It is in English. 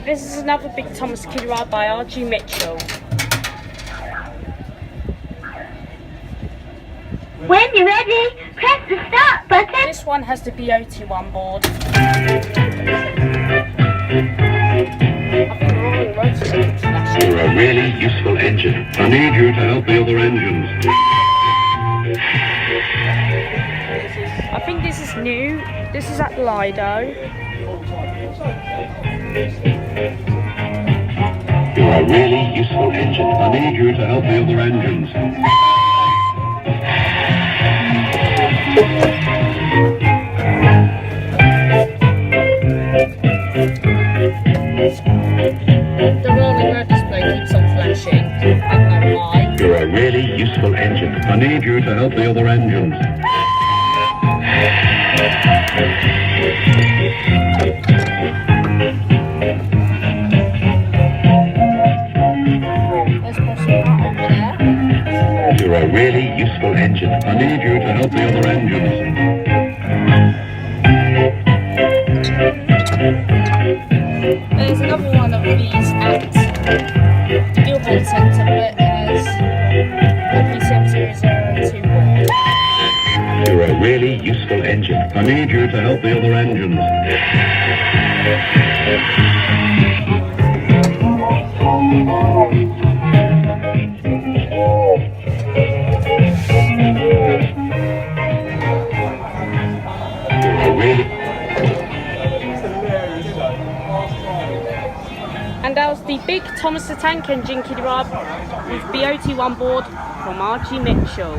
This is another Big Thomas Kiddie ride by R.G. Mitchell. When you're ready, press the start button. This one has the BOT on board. You're a really useful engine. I need you to help the other engines. I think this is new. This is at Lido. You're a really useful engine. I need you to help the other engines. The rolling road display keeps on flashing. I don't know why. You're a really useful engine. I need you to help the other engines. There's possibly that over there. You're a really useful engine. I need you to help the other engines. There's another one of these at the Guildhall Centre, but it has LP7002. You're a really useful engine. I need you to help the other engines. You're a really... And that was the Big Thomas the Tank Engine Kiddie ride with BOT on board from R.G. Mitchell.